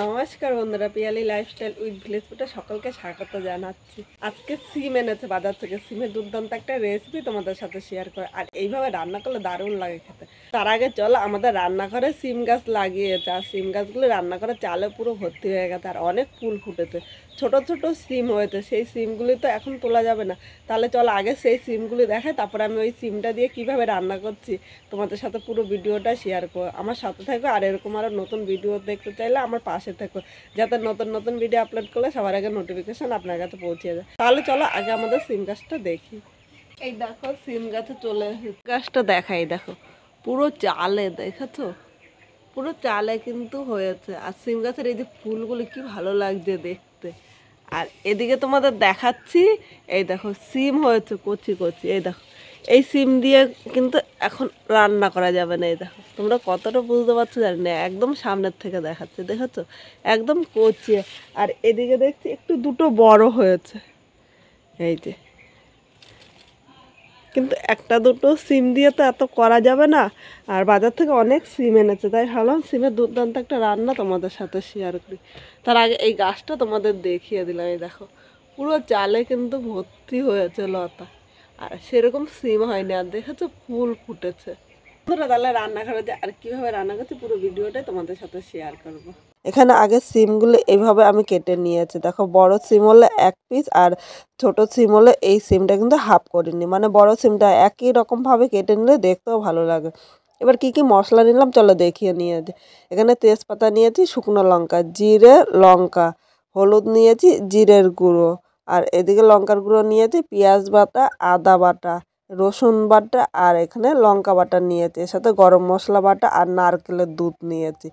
নমস্কার বন্ধুরা, Piyali lifestyle with village ফুডে সকলকে স্বাগত জানাচ্ছি। আজকে সিম এনেছে বাজার থেকে। সিমের দুর্দান্ত একটা রেসিপি তোমাদের সাথে শেয়ার করে, আর এইভাবে রান্না করলে দারুণ লাগে খেতে। তার আগে চলো, আমাদের রান্নাঘরে সিম গাছ লাগিয়েছে, আর সিম গাছগুলো রান্নাঘরে চালে পুরো ভর্তি হয়ে গেছে, আর অনেক ফুল ফুটেছে, ছোট ছোট সিম হয়েছে। সেই সিমগুলি তো এখন তোলা যাবে না, তাহলে চলো আগে সেই সিমগুলি দেখাই, তারপরে আমি ওই সিমটা দিয়ে কিভাবে রান্না করছি তোমাদের সাথে পুরো ভিডিওটা শেয়ার করো। আমার সাথে থাকো, আর এরকম আরও নতুন ভিডিও দেখতে চাইলে আমার পাশে থাকো, যাতে নতুন নতুন ভিডিও আপলোড করলে সবার আগে নোটিফিকেশন আপনার কাছে পৌঁছে যায়। তাহলে চলো আগে আমাদের সিম গাছটা দেখি। এই দেখো সিম গাছে চলে গাছটা দেখাই, দেখো পুরো চালে, দেখেছো পুরো চালে কিন্তু হয়েছে। আর সিম গাছের এই যে ফুলগুলো কি ভালো লাগছে দেখতে। আর এদিকে তোমাদের দেখাচ্ছি, এই দেখো সিম হয়েছে কচি কচি। এই দেখো এই সিম দিয়ে কিন্তু এখন রান্না করা যাবে না। এই দেখো তোমরা কতটা বুঝতে পারছো জানি না, একদম সামনের থেকে দেখাচ্ছে, দেখেছো একদম কচি। আর এদিকে দেখছি একটু দুটো বড় হয়েছে, এই যে। কিন্তু একটা দুটো সিম দিয়ে তো এত করা যাবে না, আর বাজার থেকে অনেক সিম এনেছে, তাই ভাবলাম সিমের দুর্দান্ত একটা রান্না তোমাদের সাথে শেয়ার করি। তার আগে এই গাছটা তোমাদের দেখিয়ে দিলাম। এই দেখো পুরো চালে কিন্তু ভর্তি হয়েছে লতা, আর সেরকম সিম হয়নি। আর দেখেছো ফুল ফুটেছে। বন্ধুরা, তাহলে রান্নাঘরে যে আর কীভাবে রান্না করছি পুরো ভিডিওটাই তোমাদের সাথে শেয়ার করবো। এখানে আগে সিমগুলো এইভাবে আমি কেটে নিয়েছি। দেখো বড় সিম হলে 1 পিস, আর ছোট সিম হলে এই সিমটা কিন্তু হাফ করিনি, মানে বড় সিমটা একই রকমভাবে কেটে নিলে দেখতেও ভালো লাগে। এবার কি কি মশলা নিলাম চলো দেখিয়ে নিয়েছি। এখানে তেজপাতা নিয়েছি, শুকনো লঙ্কা, জিরে, লঙ্কা, হলুদ নিয়েছি, জিরের গুঁড়ো, আর এদিকে লঙ্কার গুঁড়ো নিয়েছি, পেঁয়াজ বাটা, আদা বাটা, রসুন বাটা, আর এখানে লঙ্কা বাটা নিয়েছি, এর সাথে গরম মশলা বাটা আর নারকেলের দুধ নিয়েছি।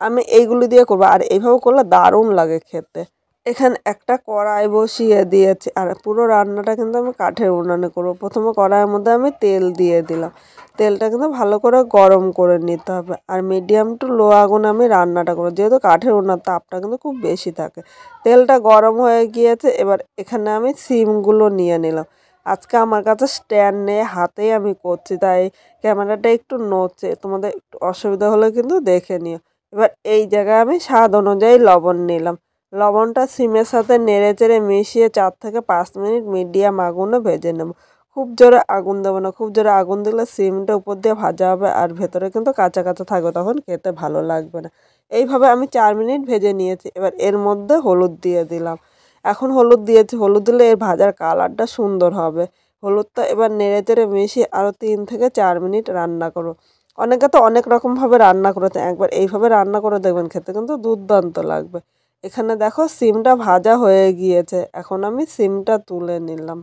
আমি এইগুলি দিয়ে করবো, আর এইভাবে করলে দারুণ লাগে খেতে। এখানে একটা কড়াই বসিয়ে দিয়েছি, আর পুরো রান্নাটা কিন্তু আমি কাঠের উনানে করবো। প্রথমে কড়াইয়ের মধ্যে আমি তেল দিয়ে দিলাম। তেলটা কিন্তু ভালো করে গরম করে নিতে হবে, আর মিডিয়াম টু লো আগুনে আমি রান্নাটা করবো, যেহেতু কাঠের উনান তাপটা কিন্তু খুব বেশি থাকে। তেলটা গরম হয়ে গিয়েছে, এবার এখানে আমি সিমগুলো নিয়ে নিলাম। আজকে আমার কাছে স্ট্যান্ড নেই, হাতেই আমি করছি, তাই ক্যামেরাটা একটু নড়ছে, তোমাদের একটু অসুবিধা হলে কিন্তু দেখে নিও। এবার এই জায়গায় আমি স্বাদ অনুযায়ী লবণ নিলাম। লবণটা সিমের সাথে নেড়ে চেড়ে মিশিয়ে 4 থেকে 5 মিনিট মিডিয়াম আগুনে ভেজে নেব। খুব জোরে আগুন দেবো না, খুব জোরে আগুন দিলে সিমটা উপর দিয়ে ভাজা হবে, আর ভেতরে কিন্তু কাঁচা কাঁচা থাকবে, তখন খেতে ভালো লাগবে না। এইভাবে আমি 4 মিনিট ভেজে নিয়েছি। এবার এর মধ্যে হলুদ দিয়ে দিলাম। এখন হলুদ দিয়েছি, হলুদ দিলে এর ভাজার কালারটা সুন্দর হবে। হলুদটা এবার নেড়ে চেড়ে মিশিয়ে আরও 3 থেকে 4 মিনিট রান্না করো। অনেকে তো অনেক রকমভাবে রান্না করেছে, একবার এইভাবে রান্না করে দেখবেন, খেতে কিন্তু দুর্দান্ত লাগবে। এখানে দেখো সিমটা ভাজা হয়ে গিয়েছে, এখন আমি সিমটা তুলে নিলাম।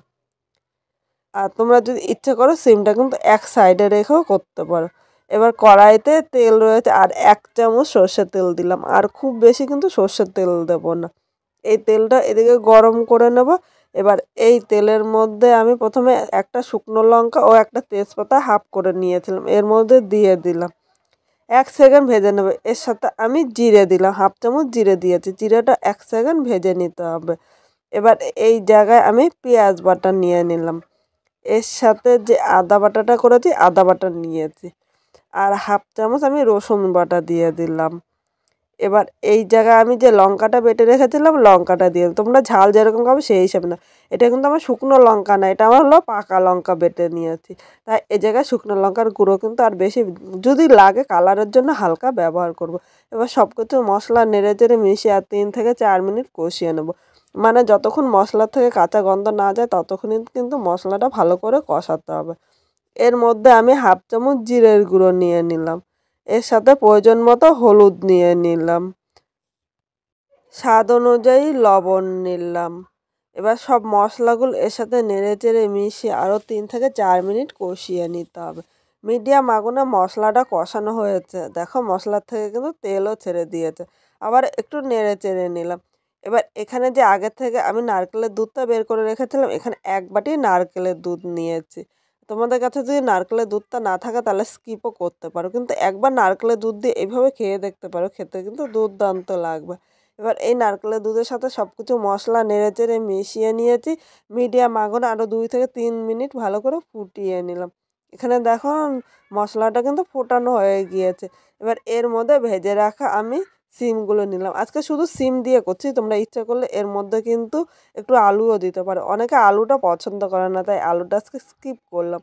আর তোমরা যদি ইচ্ছে করো সিমটা কিন্তু এক সাইডে রেখেও করতে পারো। এবার কড়াইতে তেল রয়েছে, আর 1 চামচ সর্ষের তেল দিলাম, আর খুব বেশি কিন্তু সর্ষের তেল দেবো না। এই তেলটা এদিকে গরম করে নেব। এবার এই তেলের মধ্যে আমি প্রথমে একটা শুকনো লঙ্কা ও একটা তেজপাতা হাফ করে নিয়েছিলাম, এর মধ্যে দিয়ে দিলাম। 1 সেকেন্ড ভেজে নেবে। এর সাথে আমি জিরে দিলাম, হাফ চামচ জিরে দিয়েছি, জিরেটা 1 সেকেন্ড ভেজে নিতে হবে। এবার এই জায়গায় আমি পেঁয়াজ বাটা নিয়ে নিলাম, এর সাথে যে আদা বাটাটা করেছি আদা বাটা নিয়েছি, আর হাফ চামচ আমি রসুন বাটা দিয়ে দিলাম। এবার এই জায়গায় আমি যে লঙ্কাটা বেটে রেখেছিলাম লঙ্কাটা দিয়ে, তোমরা ঝাল যেরকম খাবে সেই হিসাবে না। এটা কিন্তু আমার শুকনো লঙ্কা না, এটা আমার হলো পাকা লঙ্কা বেটে নিয়েছি, তাই এই জায়গায় শুকনো লঙ্কার গুঁড়ো কিন্তু আর বেশি, যদি লাগে কালারের জন্য হালকা ব্যবহার করব। এবার সব কিছু মশলা নেড়ে চেড়ে মিশিয়ে আর 3 থেকে 4 মিনিট কষিয়ে নেব, মানে যতক্ষণ মশলার থেকে কাঁচা গন্ধ না যায় ততক্ষণই কিন্তু মশলাটা ভালো করে কষাতে হবে। এর মধ্যে আমি হাফ চামচ জিরের গুঁড়ো নিয়ে নিলাম, এর সাথে প্রয়োজন মতো হলুদ নিয়ে নিলাম, স্বাদ অনুযায়ী লবণ নিলাম। এবার সব মশলাগুলো এর সাথে নেড়ে চেড়ে মিশিয়ে আরও 3 থেকে 4 মিনিট কষিয়ে নিতে হবে। মিডিয়াম আগুনে মশলাটা কষানো হয়েছে, দেখো মশলার থেকে কিন্তু তেলও ছেড়ে দিয়েছে। আবার একটু নেড়ে চেড়ে নিলাম। এবার এখানে যে আগে থেকে আমি নারকেলের দুধটা বের করে রেখেছিলাম, এখানে 1 বাটি নারকেলের দুধ নিয়েছি। তোমাদের কাছে যদি নারকেলের দুধটা না থাকে তাহলে স্কিপও করতে পারো, কিন্তু একবার নারকেলের দুধ দিয়ে এইভাবে খেয়ে দেখতে পারো, খেতে কিন্তু দুর্দান্ত লাগবে। এবার এই নারকেলের দুধের সাথে সব কিছু মশলা নেড়ে চেড়ে মিশিয়ে নিয়েছি। মিডিয়াম আগুনে আরও 2 থেকে 3 মিনিট ভালো করে ফুটিয়ে নিলাম। এখানে দেখো মশলাটা কিন্তু ফোটানো হয়ে গিয়েছে। এবার এর মধ্যে ভেজে রাখা আমি সিমগুলো নিলাম। আজকে শুধু সিম দিয়ে করছি। তোমরা ইচ্ছা করলে এর মধ্যে কিন্তু একটু আলুও দিতে পারো। অনেকে আলুটা পছন্দ করে না, তাই আলুটা আজকে স্কিপ করলাম।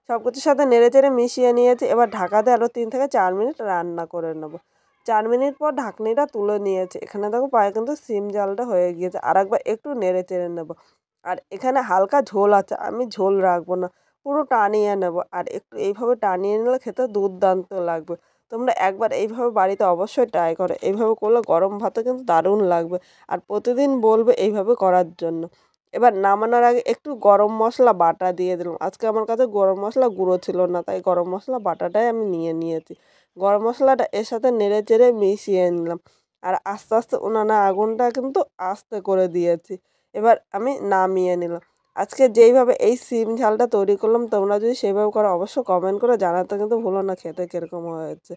সব কিছুর সাথে নেড়েচেড়ে মিশিয়ে নিয়েছি। এবার ঢাকা দিয়ে আরও ৩ থেকে ৪ মিনিট রান্না করে নেব। ৪ মিনিট পর ঢাকনিটা তুলে নিয়েছি। এখানে দেখো প্রায় কিন্তু সিম জালটা হয়ে গিয়েছে। আরেকবার একটু নেড়েচেড়ে নেব। আর এখানে হালকা ঝোল আছে, আমি ঝোল রাখবো না, পুরো টানিয়ে নেব। আর একটু এইভাবে টানিয়ে নিলে খেতে দুর্দান্ত লাগবে। তোমরা একবার এইভাবে বাড়িতে অবশ্যই ট্রাই করো। এইভাবে করলে গরম ভাতে কিন্তু দারুণ লাগবে। আর প্রতিদিন বলবে এইভাবে করার জন্য। এবার নামানোর আগে একটু গরম মশলা বাটা দিয়ে দিলাম। আজকে আমার কাছে গরম মশলা গুঁড়ো ছিল না, তাই গরম মশলা বাটাটাই আমি নিয়ে নিয়েছি। গরম মশলাটা এর সাথে নেড়ে চেড়ে মিশিয়ে নিলাম। আর আস্তে আস্তে উনানে আগুনটা কিন্তু আস্তে করে দিয়েছি। এবার আমি নামিয়ে নিলাম। আজকে যেইভাবে এই সিম ঝালটা তৈরি করলাম, তোমরা যদি সেভাবে করো অবশ্যই কমেন্ট করে জানাতে কিন্তু ভুলো না খেতে কীরকম হয়েছে।